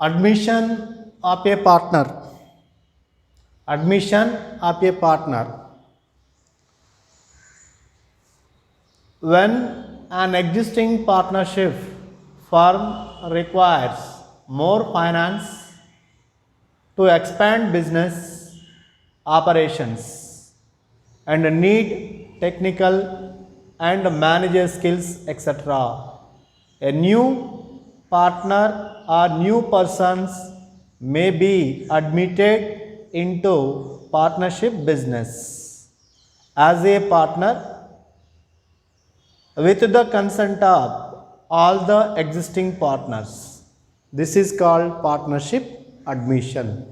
Admission of a partner. Admission of a partner. When an existing partnership firm requires more finance to expand business operations and need technical and manager skills, etc. A new partner or new persons may be admitted into partnership business as a partner with the consent of all the existing partners. This is called partnership admission.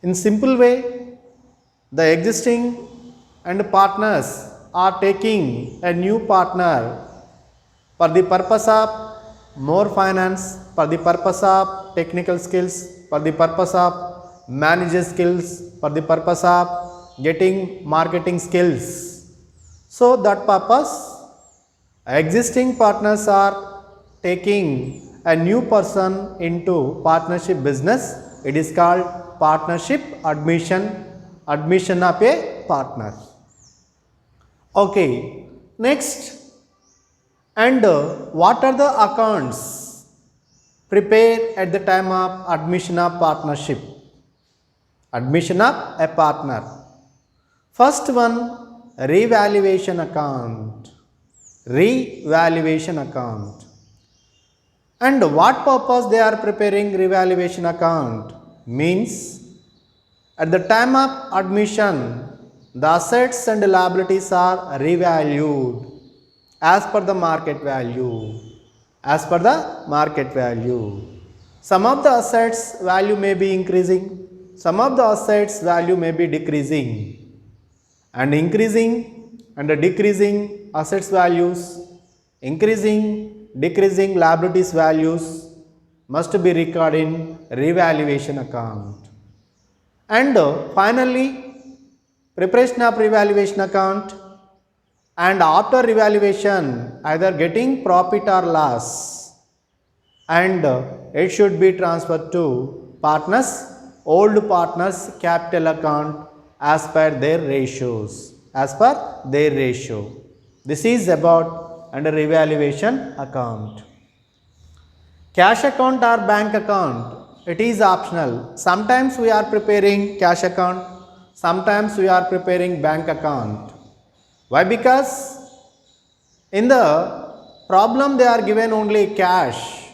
In simple way, the existing and partners are taking a new partner for the purpose of more finance, for the purpose of technical skills, for the purpose of manager skills, for the purpose of getting marketing skills. So that purpose, existing partners are taking a new person into partnership business. It is called partnership admission, admission of a partner. Okay, next. And what are the accounts prepared at the time of admission of partnership? Admission of a partner. First one, revaluation account. Revaluation account. And what purpose they are preparing revaluation account? Means at the time of admission, the assets and liabilities are revalued as per the market value. As per the market value. Some of the assets value may be increasing, some of the assets value may be decreasing. And increasing and decreasing assets values, increasing, decreasing liabilities values must be recorded in revaluation account. And finally, preparation of revaluation account, and after revaluation either getting profit or loss, and it should be transferred to partners, old partners capital account as per their ratios, as per their ratio. This is about under revaluation account. Cash account or bank account, it is optional. Sometimes we are preparing cash account, sometimes we are preparing bank account. Why? Because in the problem they are given only cash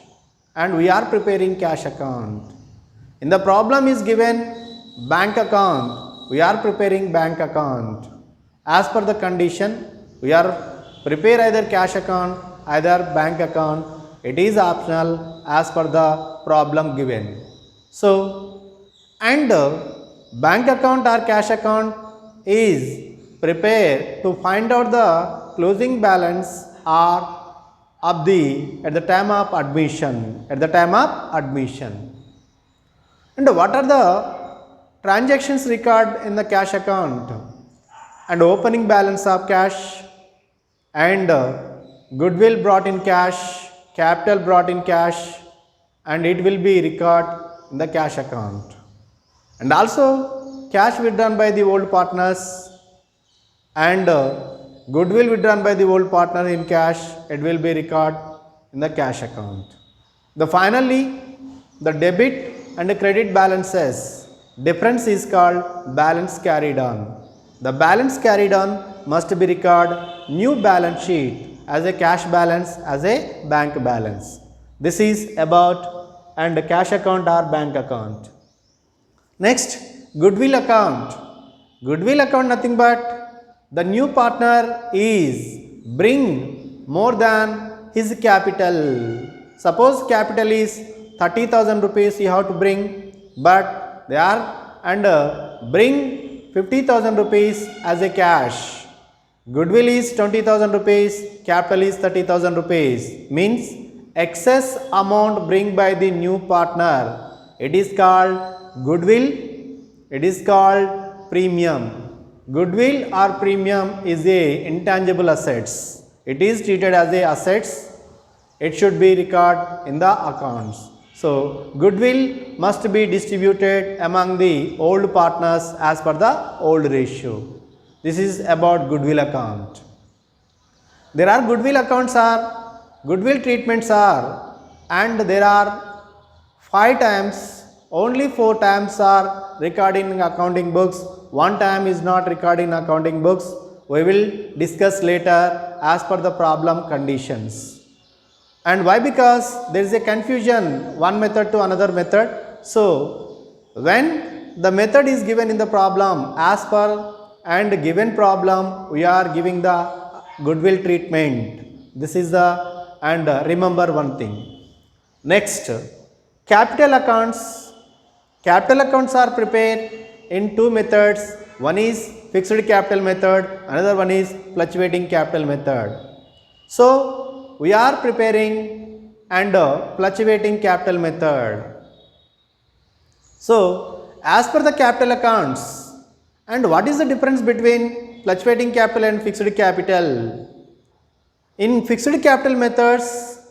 and we are preparing cash account. In the problem is given bank account, we are preparing bank account. As per the condition, we are prepare either cash account, either bank account. It is optional as per the problem given. So, and bank account or cash account is prepare to find out the closing balance or of the at the time of admission, at the time of admission. And what are the transactions record in the cash account? And opening balance of cash, and goodwill brought in cash, capital brought in cash, and it will be recorded in the cash account. And also cash withdrawn by the old partners, and goodwill withdrawn by the old partner in cash, it will be recorded in the cash account. The finally, the debit and the credit balances, difference is called balance carried on. The balance carried on must be recorded new balance sheet as a cash balance, as a bank balance. This is about and cash account or bank account. Next, goodwill account. Goodwill account nothing but the new partner is bring more than his capital. Suppose capital is 30,000 rupees you have to bring, but they are and bring 50,000 rupees as a cash. Goodwill is 20,000 rupees, capital is 30,000 rupees. Means excess amount bring by the new partner. It is called goodwill. It is called premium. Goodwill or premium is a intangible assets. It is treated as a assets it should be recorded in the accounts. So, goodwill must be distributed among the old partners as per the old ratio. This is about goodwill account. There are goodwill treatments are, and there are 5 times, only 4 times are recorded in accounting books, 1 time is not recorded in accounting books. We will discuss later as per the problem conditions. And why? Because there is a confusion one method to another method. So, when the method is given in the problem as per and given problem, we are giving the goodwill treatment. This is the, and remember one thing. Next, capital accounts. Capital accounts are prepared in 2 methods. One is fixed capital method, another one is fluctuating capital method. So, we are preparing and fluctuating capital method. So, as per the capital accounts, and what is the difference between fluctuating capital and fixed capital? In fixed capital methods,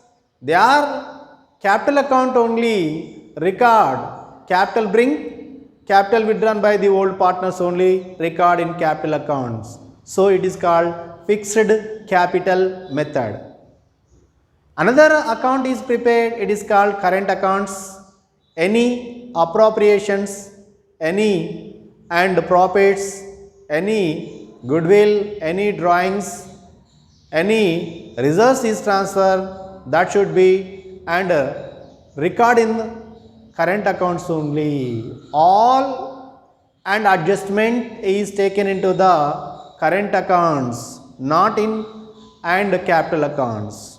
they are capital account only record, capital bring, capital withdrawn by the old partners only record in capital accounts. So, it is called fixed capital method. Another account is prepared, it is called current accounts. Any appropriations, any and profits, any goodwill, any drawings, any reserves is transferred, that should be and record in current accounts only. All and adjustment is taken into the current accounts, not in and capital accounts.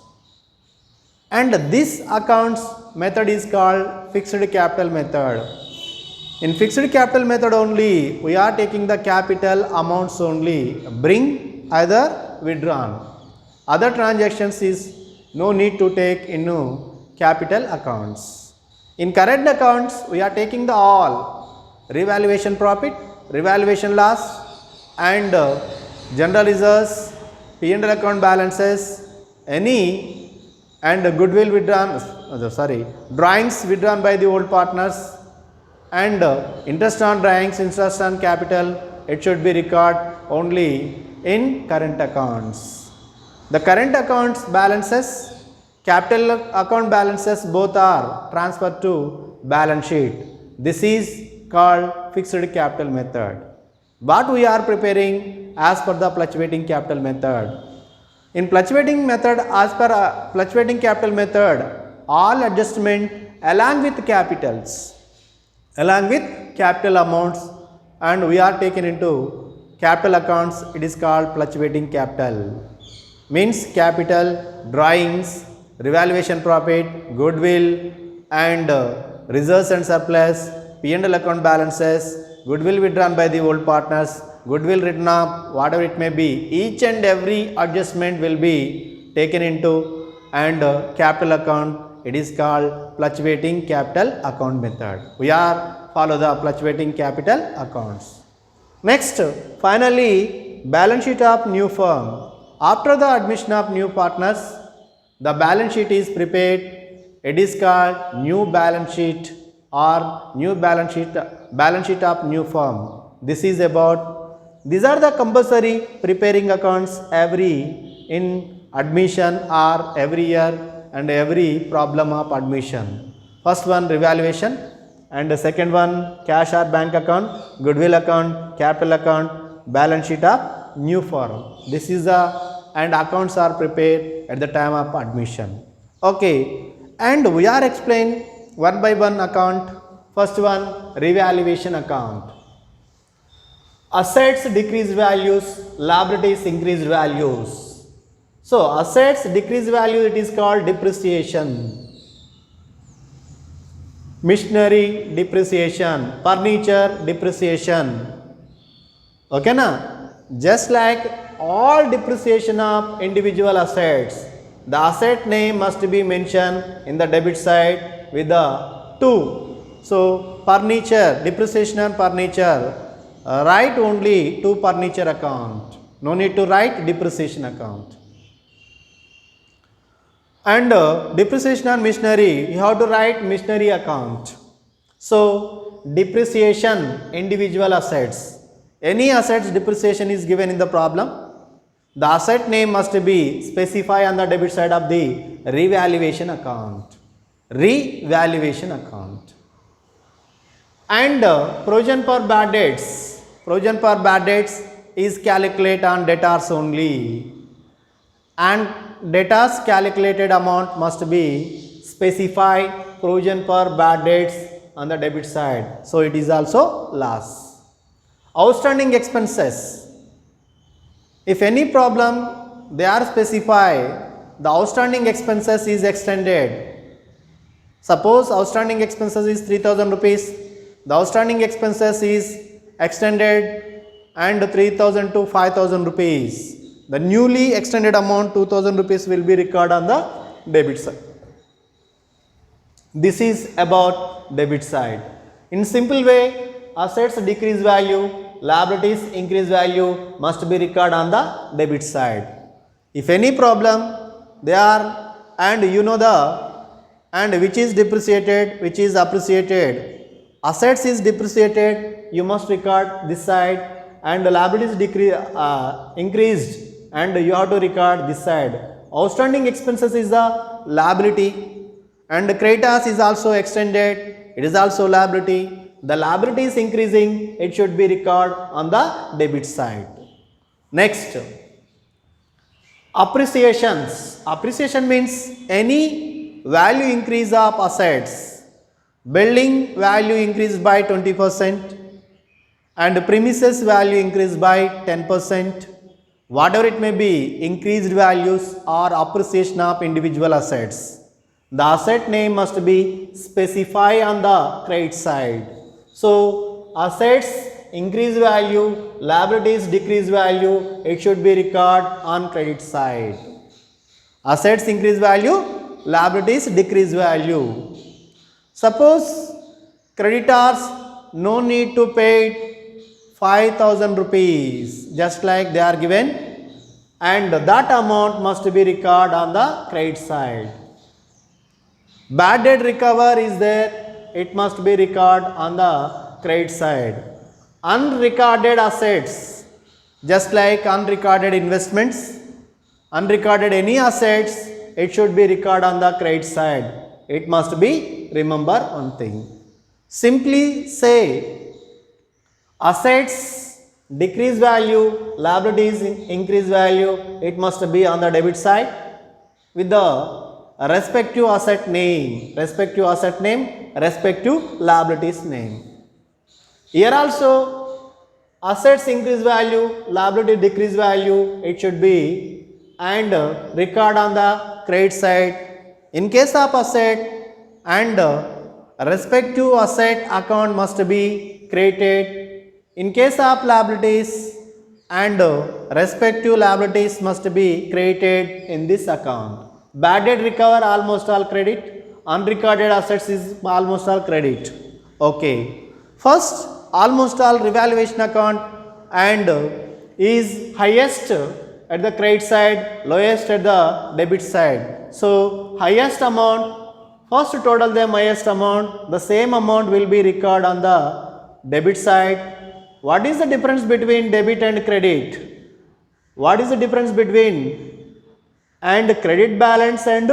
And this accounts method is called fixed capital method. In fixed capital method only, we are taking the capital amounts only, bring either withdrawn. Other transactions is no need to take into capital accounts. In current accounts, we are taking the all revaluation profit, revaluation loss, and general reserves, P&L account balances, any and goodwill withdrawn, drawings withdrawn by the old partners, and interest on drawings, interest on capital, it should be recorded only in current accounts. The current accounts balances, capital account balances both are transferred to balance sheet. This is called fixed capital method. What we are preparing as per the fluctuating capital method. In fluctuating method, as per fluctuating capital method, all adjustment along with capitals, along with capital amounts, and we are taken into capital accounts, it is called fluctuating capital. Means capital, drawings, revaluation profit, goodwill, and reserves and surplus, P&L account balances, goodwill withdrawn by the old partners, goodwill written off, whatever it may be, each and every adjustment will be taken into and capital account, it is called fluctuating capital account method. We are follow the fluctuating capital accounts. Next, finally, balance sheet of new firm. After the admission of new partners, the balance sheet is prepared, it is called new balance sheet or new balance sheet of new firm. This is about, these are the compulsory preparing accounts every in admission or every year and every problem of admission. First one revaluation, and the second one cash or bank account, goodwill account, capital account, balance sheet of new firm. This is the, and accounts are prepared at the time of admission. Okay, and we are explain one by one account. First one revaluation account. Assets decrease values, liabilities increase values. So, assets decrease value, it is called depreciation. Machinery depreciation, furniture depreciation. Okay na? Just like all depreciation of individual assets, the asset name must be mentioned in the debit side with the 2. So, furniture, depreciation on furniture, write only to furniture account, no need to write depreciation account. And depreciation on machinery, you have to write machinery account. So depreciation, individual assets. Any assets depreciation is given in the problem. The asset name must be specified on the debit side of the revaluation account. Revaluation account. And provision for bad debts. Provision for bad debts is calculated on debtors only. And debtors calculated amount must be specified provision for bad debts on the debit side. So it is also loss. Outstanding expenses. If any problem they are specified, the outstanding expenses is extended. Suppose outstanding expenses is 3000 rupees, the outstanding expenses is extended and 3000 to 5000 rupees. The newly extended amount 2000 rupees will be recorded on the debit side. This is about debit side. In simple way, assets decrease value, liabilities increase value must be recorded on the debit side. If any problem they are, and you know the, and which is depreciated, which is appreciated, assets is depreciated, you must record this side, and the liabilities increased, and you have to record this side. Outstanding expenses is the liability, and creditors is also extended, it is also liability. The liability is increasing, it should be recorded on the debit side. Next, appreciations. Appreciation means any value increase of assets. Building value increased by 20% and premises value increased by 10%. Whatever it may be, increased values or appreciation of individual assets. The asset name must be specified on the credit side. So assets increase value, liabilities decrease value, it should be recorded on credit side. Assets increase value, liabilities decrease value. Suppose creditors no need to pay 5000 rupees, just like they are given, and that amount must be recorded on the credit side. Bad debt recover is there, it must be recorded on the credit side. Unrecorded assets, just like unrecorded investments, unrecorded any assets, it should be recorded on the credit side. It must be, remember one thing. Simply say assets decrease value, liabilities increase value, it must be on the debit side with the respective asset name, respective liabilities name. Here also assets increase value, liability decrease value, it should be, and record on the credit side. In case of asset, and respective asset account must be created. In case of liabilities, and respective liabilities must be created in this account. Bad debt recover almost all credit, unrecorded assets is almost all credit. Okay. First, almost all revaluation account and is highest at the credit side, lowest at the debit side. So highest amount, first total them highest amount, the same amount will be recorded on the debit side. What is the difference between debit and credit? What is the difference between and credit balance and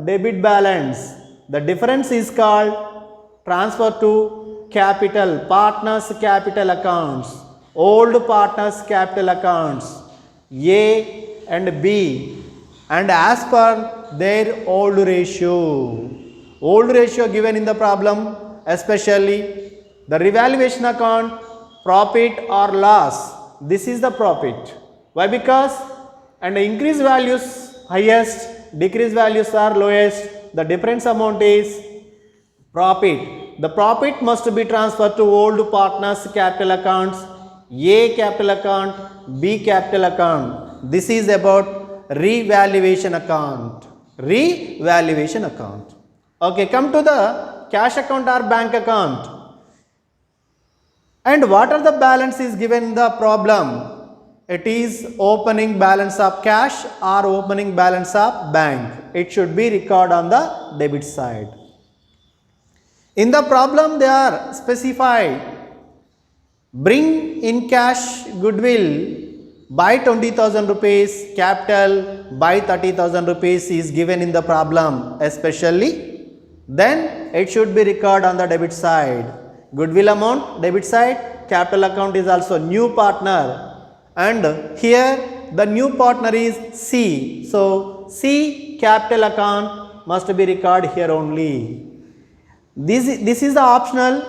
debit balance? The difference is called transfer to capital, partners capital accounts, old partners capital accounts, A and B, and as per their old ratio. Old ratio given in the problem, especially the revaluation account, profit or loss, this is the profit. Why? Because and increase values highest, decrease values are lowest, the difference amount is profit. The profit must be transferred to old partners capital accounts, A capital account, B capital account. This is about revaluation account. Revaluation account. Okay, come to the cash account or bank account. And what are the balance is given in the problem? it is opening balance of cash or opening balance of bank. It should be recorded on the debit side. In the problem they are specified, bring in cash goodwill by 20,000 rupees, capital by 30,000 rupees is given in the problem especially, then it should be recorded on the debit side. Goodwill amount debit side, capital account is also new partner, and here the new partner is C. So C capital account must be recorded here only. This is the optional,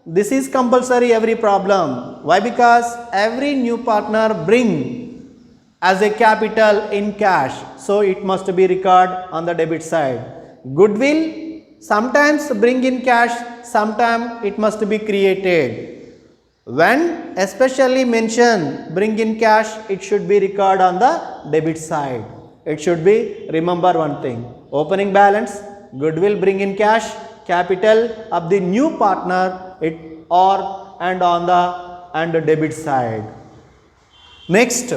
this is compulsory every problem. Why? Because every new partner bring as a capital in cash, so it must be recorded on the debit side. Goodwill sometimes bring in cash, sometimes it must be created. When especially mention bring in cash, it should be recorded on the debit side. It should be, remember one thing, opening balance, goodwill bring in cash, capital of the new partner, it or and on the debit side. Next,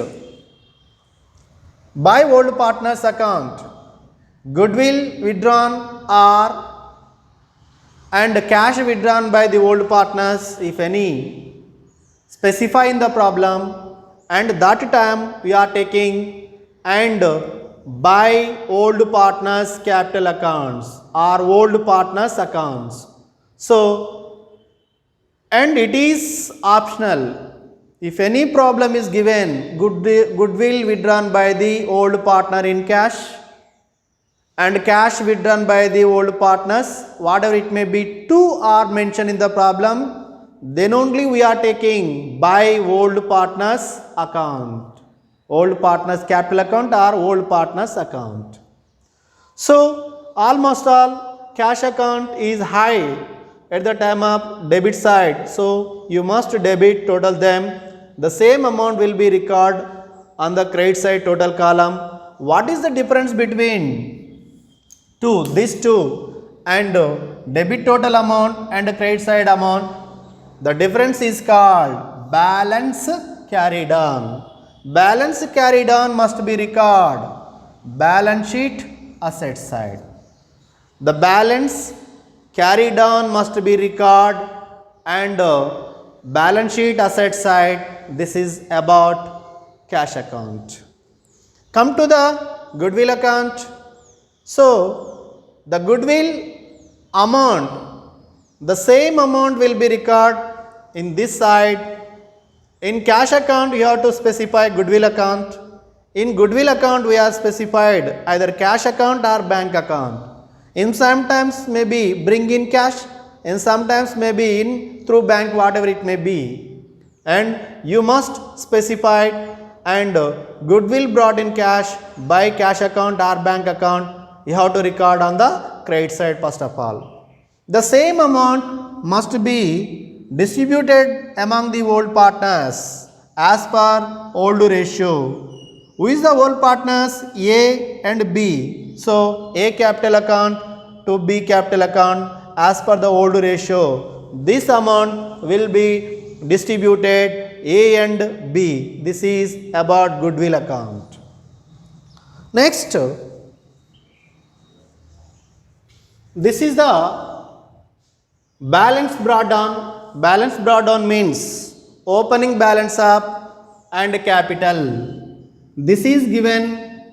by old partner's account, goodwill withdrawn or and cash withdrawn by the old partners, if any, specify in the problem, and that time we are taking and by old partners capital accounts or old partners accounts. So, and it is optional. If any problem is given, goodwill withdrawn by the old partner in cash and cash withdrawn by the old partners, whatever it may be, two are mentioned in the problem, then only we are taking by old partners account, old partners capital account or old partners account. So almost all cash account is high at the time of debit side, so you must debit total them. The same amount will be recorded on the credit side total column. What is the difference between these two and debit total amount and credit side amount? The difference is called balance carried on. Balance carried on must be recorded balance sheet asset side. The balance carried on must be recorded and balance sheet asset side. This is about cash account. Come to the goodwill account. So the goodwill amount, the same amount will be recorded in this side. In cash account you have to specify goodwill account. In goodwill account we have specified either cash account or bank account. In sometimes maybe bring in cash, and sometimes maybe in through bank, whatever it may be. And you must specify and goodwill brought in cash by cash account or bank account, you have to record on the credit side first of all. The same amount must be distributed among the old partners as per old ratio. Who is the old partners? A and B. So A capital account to B capital account as per the old ratio. This amount will be distributed A and B. This is about goodwill account. Next, this is the balance brought down. Balance brought down means opening balance up and capital. This is given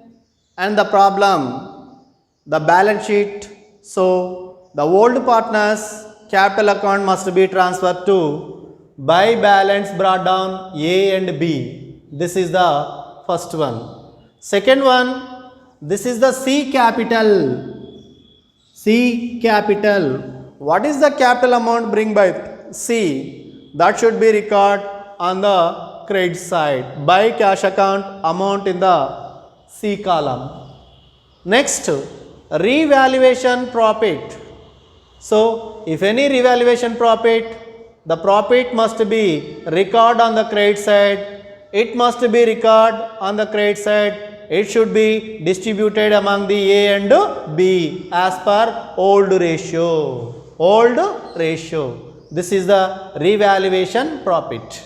and the problem, the balance sheet. So the old partners capital account must be transferred to by balance brought down A and B. This is the first one. Second one, this is the C capital. C capital. What is the capital amount bring by C? That should be recorded on the credit side by cash account amount in the C column. Next, revaluation profit. So if any revaluation profit, the profit must be recorded on the credit side. It must be recorded on the credit side. It should be distributed among the A and B as per old ratio. Old ratio. This is the revaluation profit.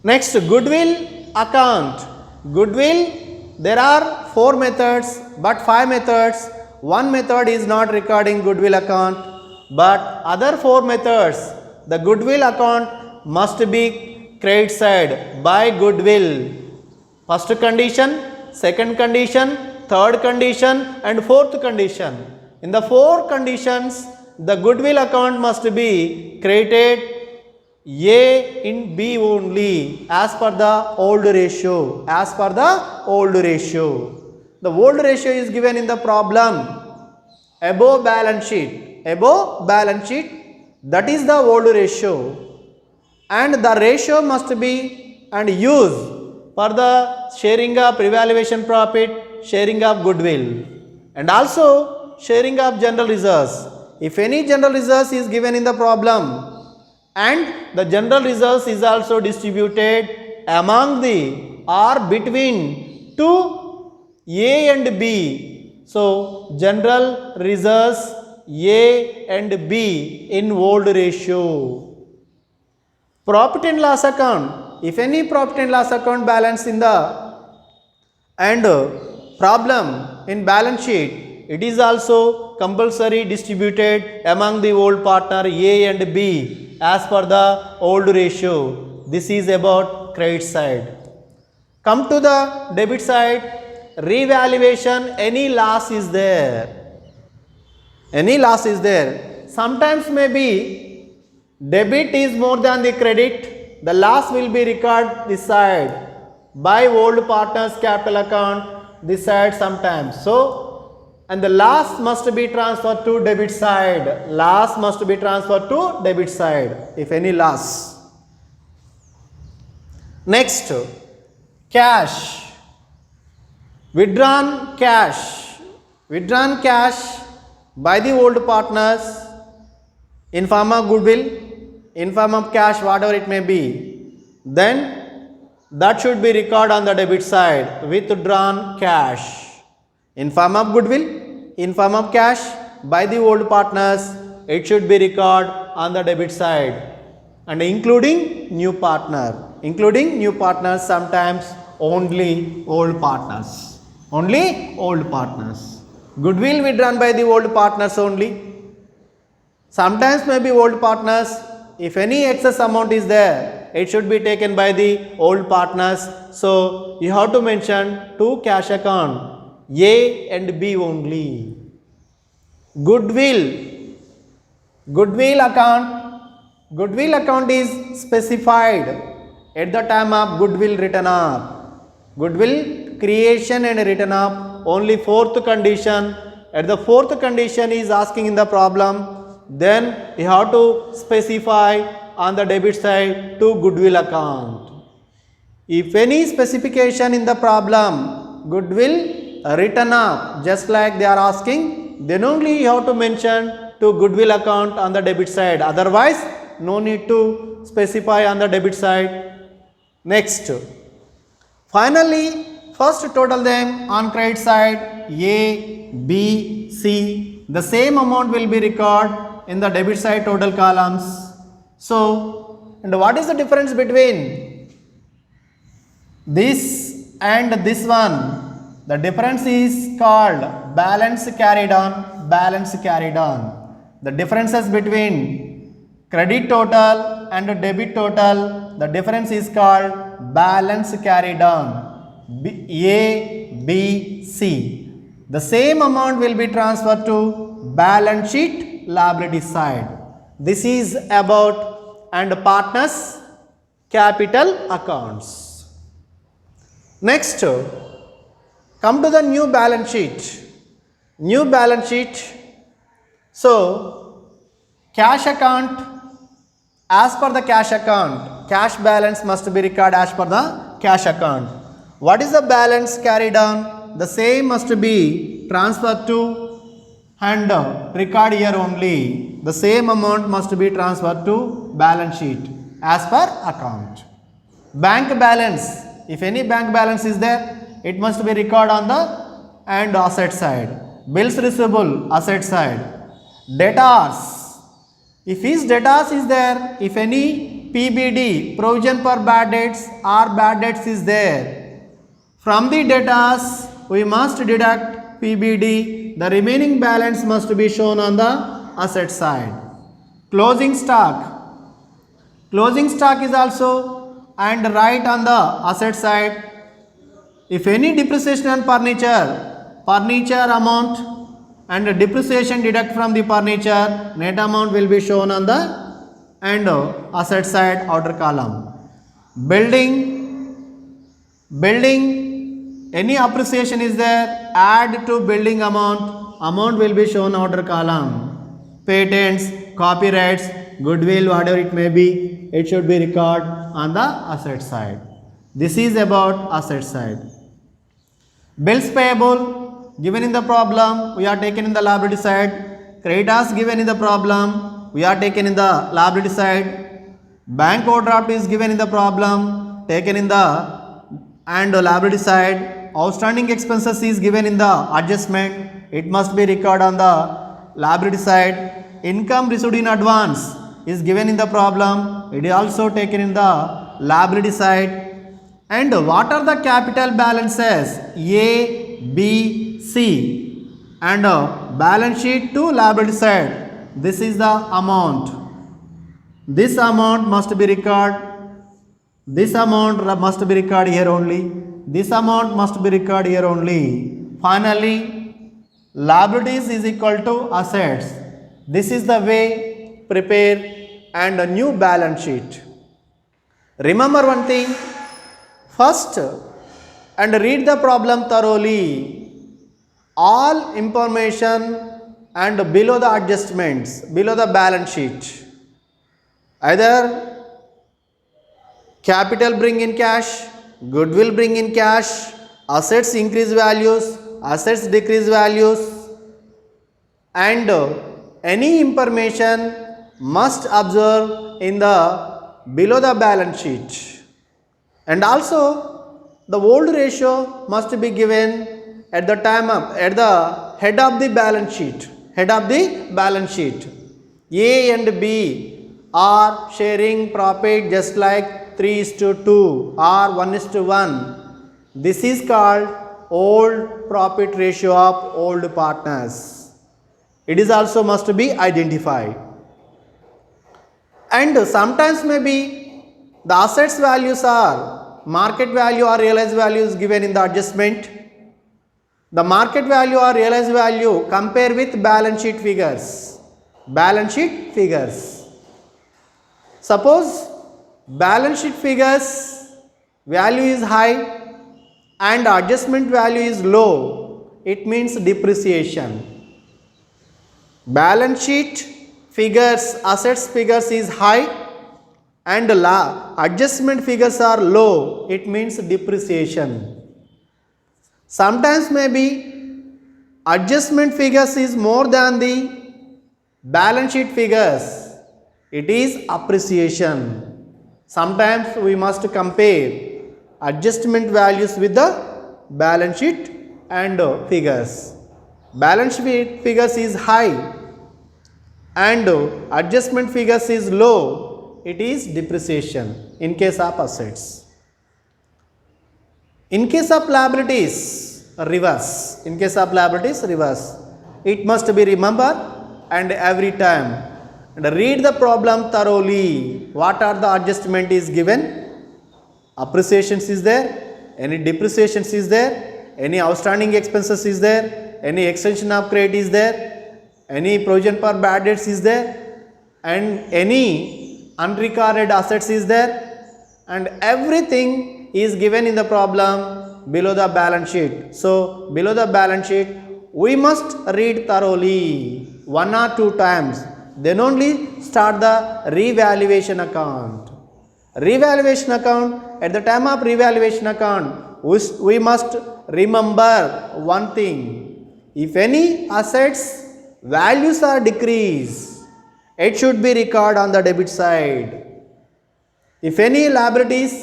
Next, goodwill account. Goodwill, there are 4 methods but 5 methods. One method is not recording goodwill account, but other 4 methods, the goodwill account must be credit side by goodwill. First condition, second condition, third condition and fourth condition. In the 4 conditions, the goodwill account must be credited A in B only as per the old ratio. As per the old ratio. The old ratio is given in the problem above balance sheet. Above balance sheet, that is the old ratio. And the ratio must be and used for the sharing of revaluation profit, sharing of goodwill, and also sharing of general reserves. If any general reserves is given in the problem and the general reserves is also distributed among the or between two A and B. So, general reserves A and B in old ratio. Profit and loss account. If any profit and loss account balance in the and problem in balance sheet, it is also compulsory distributed among the old partner A and B as per the old ratio. This is about credit side. Come to the debit side. Revaluation, any loss is there. Any loss is there. Sometimes maybe debit is more than the credit. The loss will be recorded this side by old partner's capital account this side sometimes. So, and the loss must be transferred to debit side. Loss must be transferred to debit side if any loss. Next, cash. Withdrawn cash. Withdrawn cash by the old partners in form of goodwill, in form of cash, whatever it may be. Then that should be recorded on the debit side. Withdrawn cash in form of goodwill, in form of cash by the old partners, it should be recorded on the debit side. And including new partner. Including new partners, sometimes only old partners. Only old partners. Goodwill withdrawn by the old partners only. Sometimes maybe old partners. If any excess amount is there, it should be taken by the old partners. So, you have to mention 2 cash account, A and B only. Goodwill. Goodwill account. Goodwill account is specified at the time of goodwill written up. Goodwill creation and written up, only 4th condition. At the 4th condition is asking in the problem, then you have to specify on the debit side to goodwill account. If any specification in the problem, goodwill written up, just like they are asking, then only you have to mention to goodwill account on the debit side. Otherwise, no need to specify on the debit side. Next, finally, first total them on credit side A, B, C. The same amount will be recorded in the debit side total columns. So, and what is the difference between this and this one? The difference is called balance carried on, balance carried on. The differences between credit total and debit total, the difference is called balance carried on. A, B, C. The same amount will be transferred to balance sheet liability side. This is about and partners capital accounts. Next, come to the new balance sheet. New balance sheet. So, cash account, as per the cash account, cash balance must be recorded as per the cash account. What is the balance carried on? The same must be transferred to and record here only. The same amount must be transferred to balance sheet as per account. Bank balance, if any bank balance is there, it must be recorded on the and asset side. Bills receivable, asset side. Debtors, if his debtors is there, if any PBD, provision for bad debts or bad debts is there. From the debtors, we must deduct PBD. The remaining balance must be shown on the asset side. Closing stock. Closing stock is also and right on the asset side. If any depreciation on furniture amount and depreciation deduct from the furniture, net amount will be shown on the and asset side outer column. Building, any appreciation is there, add to building amount will be shown outer column. Patents, copyrights, goodwill, whatever it may be, it should be recorded on the asset side. This is about asset side. Bills payable given in the problem, we are taken in the liability side. Creditors given in the problem, we are taken in the liability side. Bank overdraft is given in the problem, taken in the and liability side. Outstanding expenses is given in the adjustment, it must be recorded on the liability side. Income received in advance is given in the problem, it is also taken in the liability side. And what are the capital balances? A, B, C and balance sheet to liability side. This is the amount. This amount must be recorded. This amount must be recorded here only. This amount must be recorded here only. Finally, liabilities is equal to assets. This is the way prepare and a new balance sheet. Remember one thing. First, and read the problem thoroughly. All information and below the adjustments, below the balance sheet. Either capital bring in cash, goodwill bring in cash, assets increase values, assets decrease values, and any information must observe in the below the balance sheet. And also the old ratio must be given at the time of at the head of the balance sheet. Head of the balance sheet. A and B are sharing profit just like 3:2 or 1:1. This is called old profit ratio of old partners. It is also must be identified. And sometimes maybe the assets values are market value or realized value is given in the adjustment. The market value or realized value compare with balance sheet figures. Balance sheet figures. Suppose balance sheet figures value is high and adjustment value is low. It means depreciation. Balance sheet figures, assets figures is high and adjustment figures are low, it means depreciation. Sometimes maybe adjustment figures is more than the balance sheet figures, it is appreciation. Sometimes we must compare adjustment values with the balance sheet and figures. Balance sheet figures is high and adjustment figures is low, it is depreciation in case of assets. In case of liabilities, reverse. In case of liabilities, reverse. It must be remembered and every time. And read the problem thoroughly. What are the adjustment is given? Appreciations is there? Any depreciations is there? Any outstanding expenses is there? Any extension of credit is there? Any provision for bad debts is there? And any unrecorded assets is there, and everything is given in the problem below the balance sheet. So below the balance sheet we must read thoroughly 1 or 2 times, then only start the revaluation account. Revaluation account, at the time of revaluation account we must remember one thing. If any assets values are decreased, it should be recorded on the debit side. If any liabilities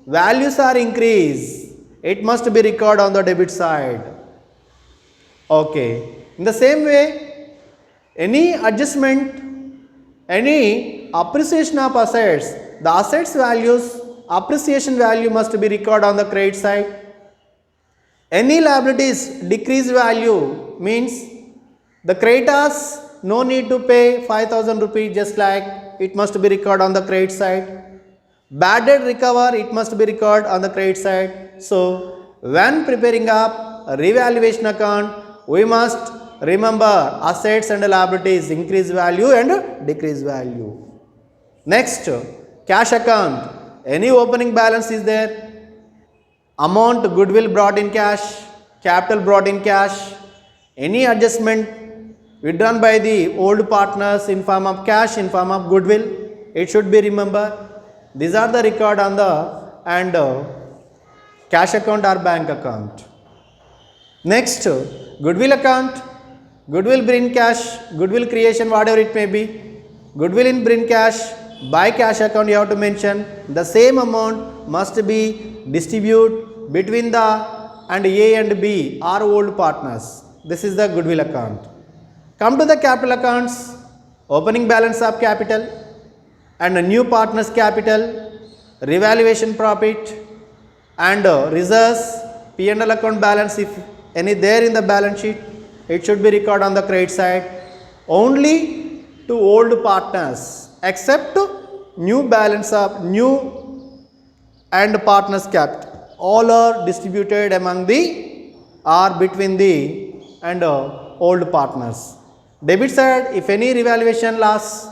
values are increased, it must be recorded on the debit side. Okay. In the same way, any adjustment, any appreciation of assets, the assets values, appreciation value must be recorded on the credit side. Any liabilities decreased value means the creditors no need to pay 5,000 rupees, just like it must be recorded on the credit side. Bad debt recover, it must be recorded on the credit side. So when preparing up a revaluation account, we must remember assets and liabilities increase value and decrease value. Next, cash account. Any opening balance is there? Amount goodwill brought in cash, capital brought in cash, any adjustment withdrawn by the old partners in form of cash, in form of goodwill, it should be remembered. These are the record on the and cash account or bank account. Next, goodwill account. Goodwill bring cash, goodwill creation, whatever it may be. Goodwill in bring cash, by cash account you have to mention. The same amount must be distributed between the and A and B are old partners. This is the goodwill account. Come to the capital accounts, opening balance of capital and a new partner's capital, revaluation profit and reserves, P&L account balance if any there in the balance sheet, it should be recorded on the credit side. Only to old partners except new balance of new and partners capital. All are distributed among the or between the and old partners. Debit side, if any revaluation loss,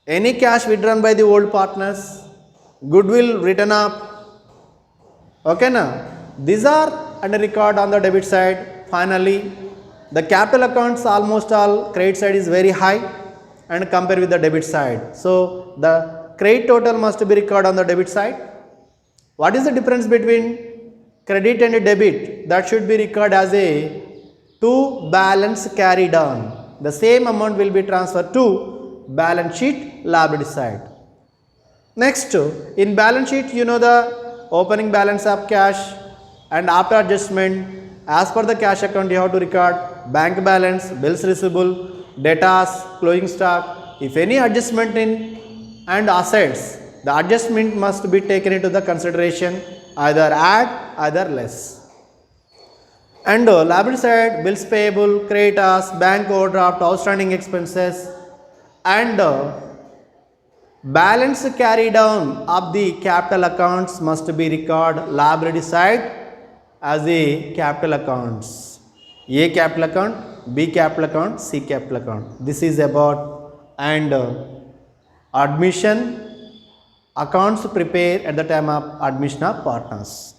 any cash withdrawn by the old partners, goodwill written up, okay na? These are under record on the debit side. Finally, the capital accounts almost all credit side is very high and compare with the debit side. So the credit total must be recorded on the debit side. What is the difference between credit and debit? That should be recorded as a to balance carried on. The same amount will be transferred to balance sheet liability side. Next, in balance sheet you know the opening balance of cash and after adjustment as per the cash account you have to record bank balance, bills receivable, debtors, closing stock. If any adjustment in and assets, the adjustment must be taken into the consideration, either add, either less. And liability side, bills payable, creditors, bank overdraft, outstanding expenses, and balance carried down of the capital accounts must be recorded liability side as a capital accounts. A capital account, B capital account, C capital account. This is about and admission accounts prepare at the time of admission of partners.